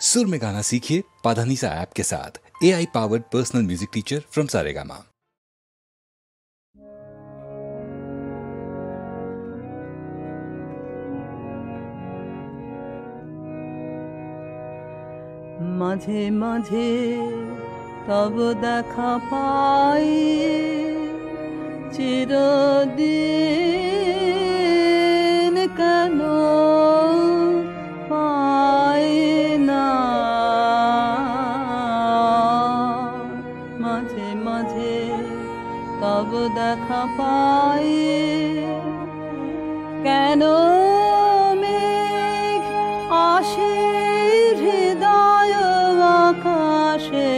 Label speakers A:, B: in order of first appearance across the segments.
A: सुर में गाना सीखिए पाधानीसा ऐप के साथ। AI powered personal music teacher from Saregama.
B: মাঝে মাঝে তব দেখা পাই, চিরদিন কেন পাই না। মাঝে মাঝে তব দেখা পাই, কেন মেঘ আসে হৃদয় আকাশে,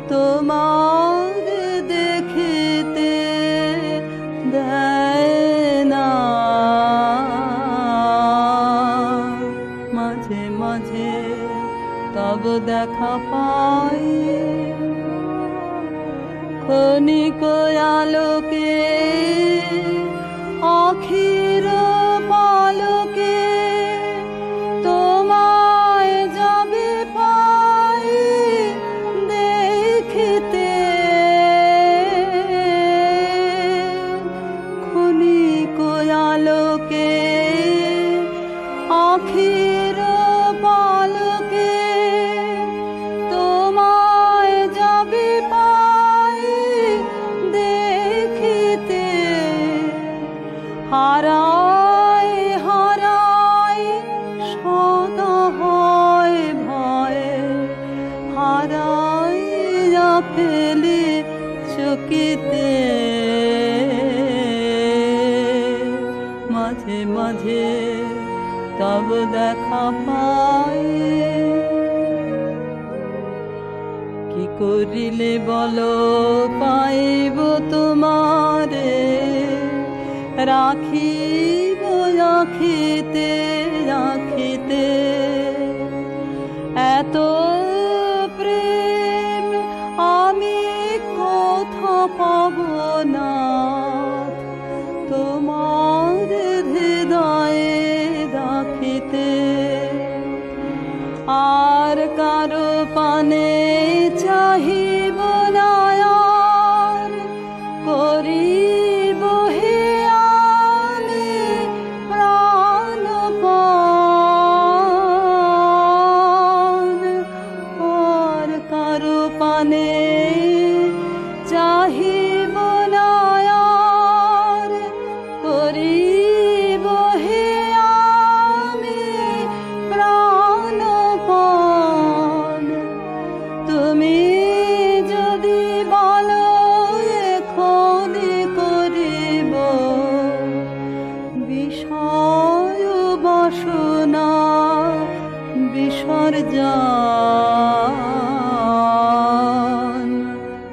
B: তোমার দেখিতে দেয় না। মাঝে মাঝে তব দেখা পাই, ক্ষণিক আলোকে আখির পালকে তোমায় যাবে পাই দেখিতে। ক্ষণিক আলোকে আখির পালকে তোমায় যাবে পাই দেখিতে। হারায় হারায় সদা হয় ভয়ে, হারাইয়া ফেলি চকিতে। মাঝে মাঝে তব দেখা পাই, কি করিলে বলো পাইব তোমারে, রাখিব রাখিতে রাখিতে। এত প্রেম আমি কোথা পাব না, তোমার হৃদয়ে রাখিতে। আর কারো পানে চাহিব না, আর করিব হে আমি প্রাণপণ। আর কারো পানে চাহিব না, আর করিব হে আমি প্রাণপণ। তুমি যদি বলো এখনি করিব বিষয় বাসনা বিসর্জন।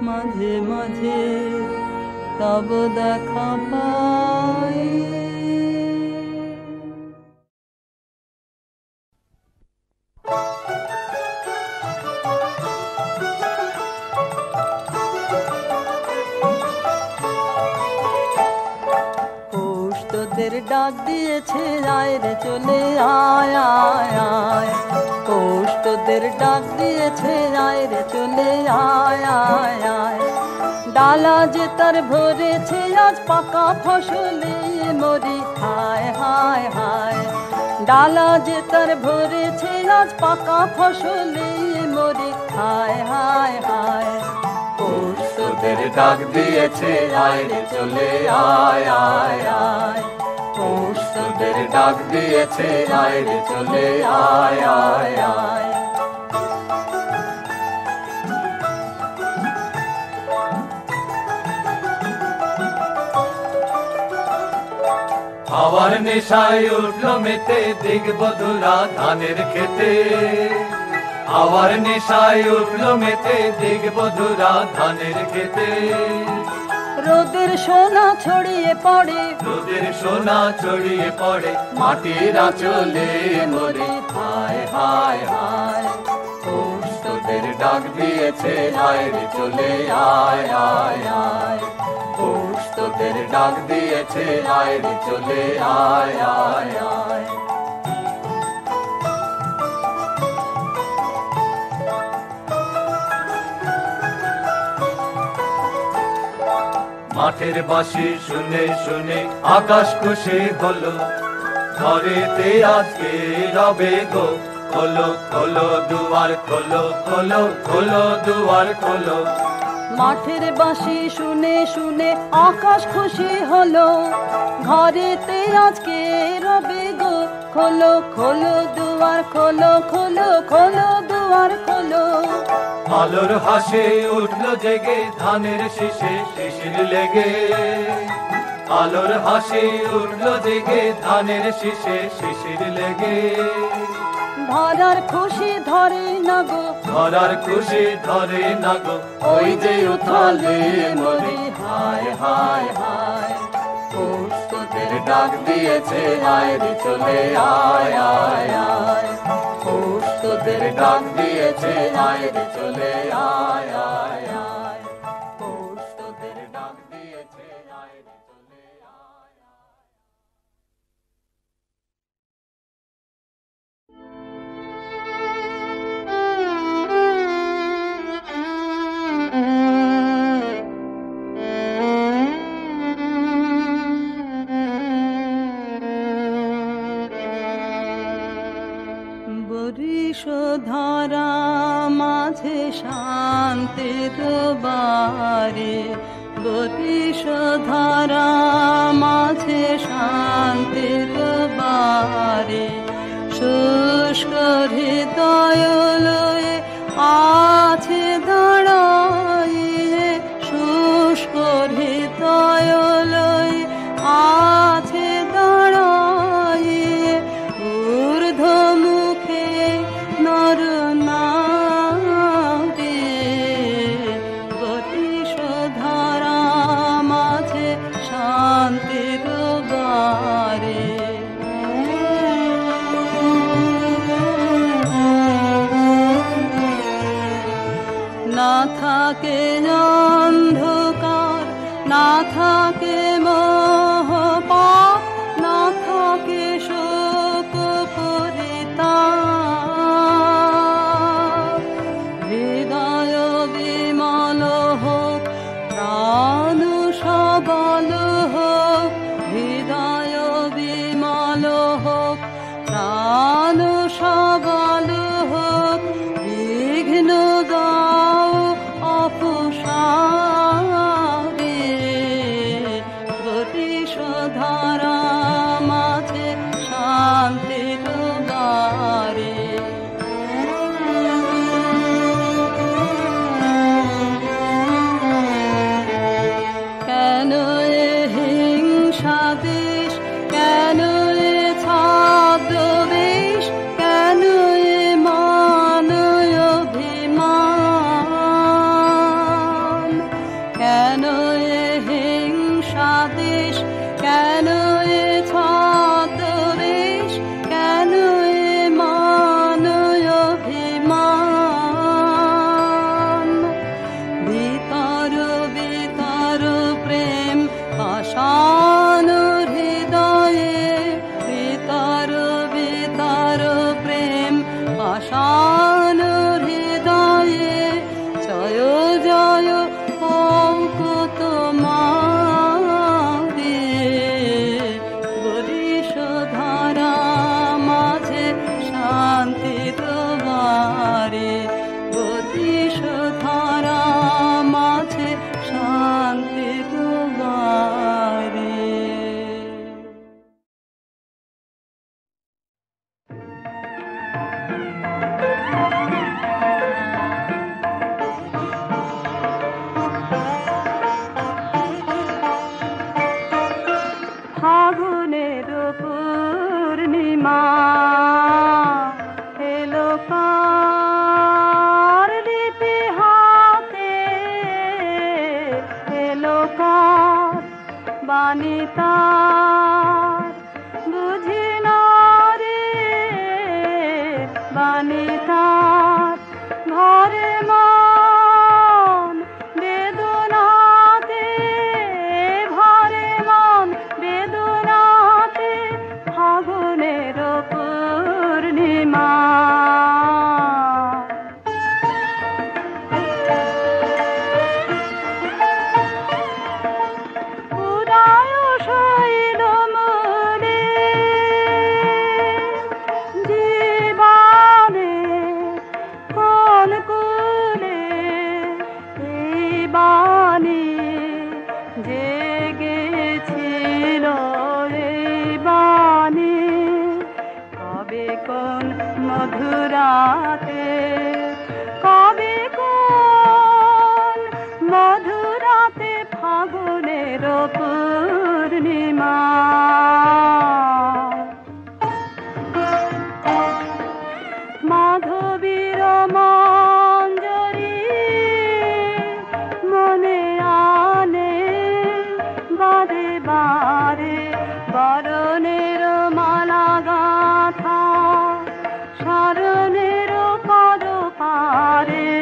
B: মাঝে মাঝে তব দেখা পাই। পৌষ তোদের ডাক দিয়েছে, আয় রে চলে আয় আয় আয়। পৌষ তোদের ডাক দিয়েছে, আয় রে চলে আয় আয় আয়। ডালা যে তার ভরেছে আজ পাকা ফসলে মরি হায় হায় হায়। ডালা যে তার ভরেছে আজ পাকা ফসলে মরি হায় হায় হায়।
C: পৌষ তোদের ডাক দিয়েছে, আয় রে চলে আয় আয় আয়। পৌষ তোদের ডাক দিয়েছে, আয় রে চলে আয় আয় আয়। হাওয়ার নেশায় উঠলো মেতে দিগবধুরা ধানের খেতে। হাওয়ার নেশায় উঠলো মেতে দিগবধুরা ধানের খেতে।
B: রোদের সোনা ছড়িয়ে পড়ে,
C: রোদের সোনা ছড়িয়ে পড়ে, মাটির আঁচলে মরে হায় হায় হায়। পৌষ তোদের ডাক দিয়েছে, আয় রে চলে আয় আয় আয়। পৌষ তোদের ডাক দিয়েছে, আয় রে চলে আয় আয় আয়। মাঠের বাঁশি শুনে শুনে আকাশ খুশি হলো, ঘরেতে আজকে রবে গো, খোলো খোলো দুয়ার খোলো, খোলো খোলো দুয়ার খোলো।
B: মাঠের বাঁশি শুনে শুনে আকাশ খুশি হলো, ঘরেতে আজকে রবে গো, খোলো খোলো দুয়ার খোলো, খোলো খোলো দুয়ার খোলো।
C: আলোর হাসে উঠলো জেগে ধানের শীষে শিশির লেগে, আলোর হাসি উঠলো জেগে ধানের শীষে শিশির লেগে।
B: ধরার খুশি ধরে না গো,
C: ধরার খুশি ধরে না গো, ওই যে উথালে মরি হায় হায় হায়। পৌষ তোদের ডাক দিয়েছে আয় রে চলে আয় আয় আয়। পৌষ তোদের ডাক দিয়েছে আয় রে চলে আয় আয় আয়। পৌষ তোদের ডাক দিয়েছে আয় রে চলে আয় আয়।
B: বরিশধারা মাঝে শান্তির বারে, বরিশধারা মাঝে শান্তির বারে। শুষ্ক হৃদয় লয়ে আছে দাঁড়াইয়ে, শুষ্ক হৃদয় লয়ে আছে দাঁড়াইয়ে। ঊর্ধ্ব মুখে নর নারী, বরিশধারা মাঝে শান্তির বারে। না থাকে অন্ধকার, না থাকে মোহ পাপ, না থাকে শোক পরিতাপ। হৃদয় বিমল হোক, প্রাণ সবল হোক, হৃদয় বিমল হোক, প্রাণ সবল হোক। বিঘ্ন দাও অপসারে, বরিশধারা মাঝে শান্তির বারে। কেন এ হিংসা দেশ, কেন এ ছদ্মবেশ, কেন এ মান অভিমান। কেন এ হিংসা দেশ, কেন এ ছদ্মবেশ, কেন এ মান অভিমান। ভিতর ভিতর প্রেম পাষাণ হৃদয়ে, ভিতর ভিতর প্রেম পাষাণ হৃদয়ে। জয় জয় অঙ্কুত মারে, বরিশধারা মাঝে শান্তির বারে, বরিশধারা মাঝে শান্তির বারে। ফাগুনের পূর্ণিমা এলো কার লিপি হাতে, এলো কার বাণী তার, বুঝি না রে বাণী তার। ঘরে মন বেদনাতে, ভরে মন বেদনাতে, ফাগুনের পূর্ণিমা। মধুরাতে কবে কোন মধুরাতে ফাগুনের পূর্ণিমা মাধবীর মঞ্জরি মনে আনে বারে বারে বরণের মালা গাথা শরণের পদ পারে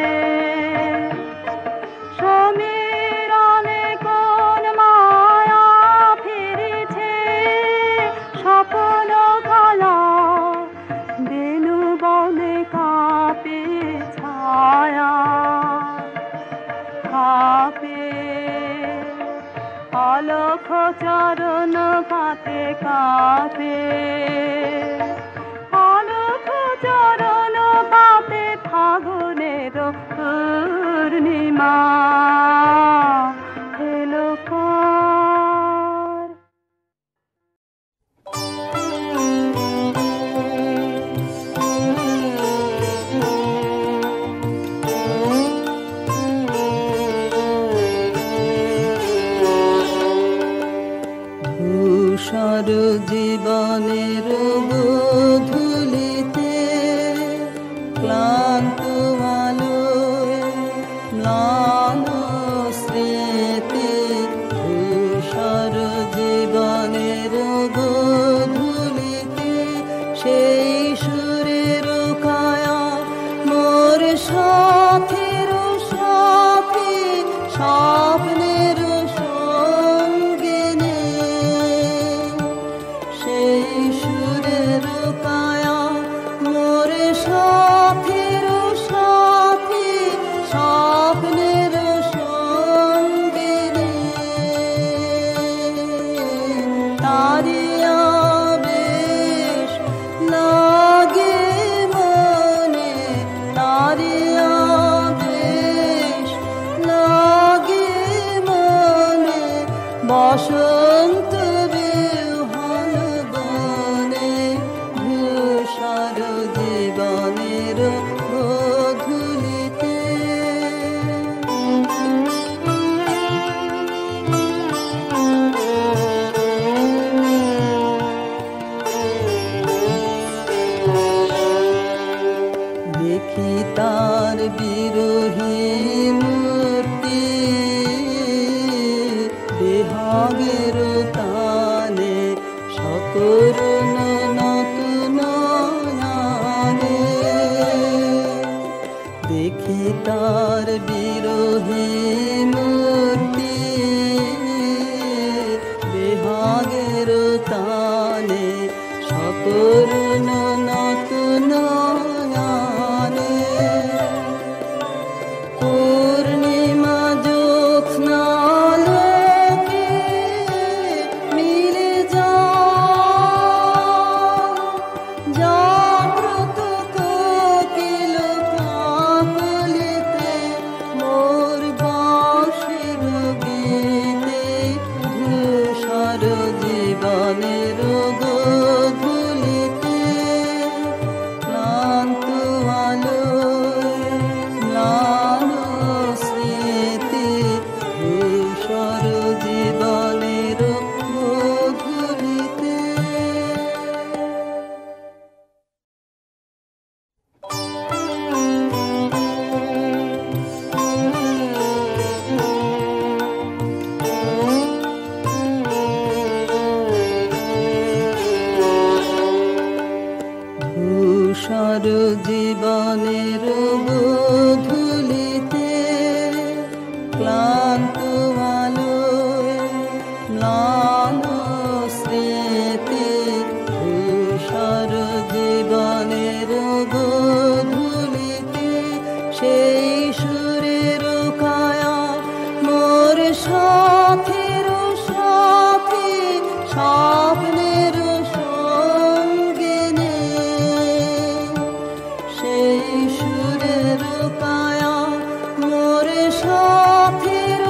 B: সমীরণে কোন মায়া ফিরেছে স্বপ্ন কালা বেনু বনে কাঁপে ছায়া কাঁপে অলখ চরণ পাতে কাঁপে অলখ চরণ পাতে ফাগুনের পূর্ণিমা এলো কার ধূসর জীবনের গোধূলিতে ক্লান্ত আলোয় ম্লান স্মৃতি ধূসর জীবনের গোধূলিতে সেই সুরের কায়া মোর সাথীর সাথী স্বপ্নের সঙ্গিনী সেই সুরের কায়া মোর সাথীর সাথী স্বপ্নের সঙ্গিনী তারি আবেশ লাগে মনে তারি আবেশ লাগে মনে বসন্ত বিহন বনে ধূসর জীবনের গোধূলিতে দেখি তার বিরোহী মূর্তি বিহাগের তানে সকরুণ নতুন নয়নে দেখি তার বিরোহী মূর্তি বিহাগের তানে সকরুণ নতুন নয়নে পূর্ণিমা জ্যোৎস্নালোকে মিলে জাগ্রত কোকিল কাকলিতে মোর বাঁশির গীতে ধূসর জীবনের গোধূলিতে ক্লান্ত আলোয় ম্লান স্মৃতি ধূসর জীবনের গোধূলিতে ধূসর জীবনের গোধূলিতে ক্লান্ত আলোয় ম্লান স্মৃতি ধূসর জীবনের গোধূলিতে সেই সুরের কায়া মোর সাথীর সাথী স্বপ্নের সঙ্গিনী সেই সুরের কায়া মোর সাথীর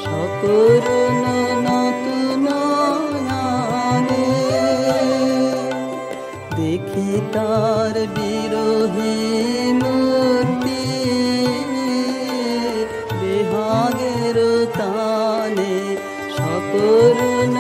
B: সকরুণ নতুন নয়নে দেখি তার বিরহে মূর্তি বেহাগের তানে সকরুণ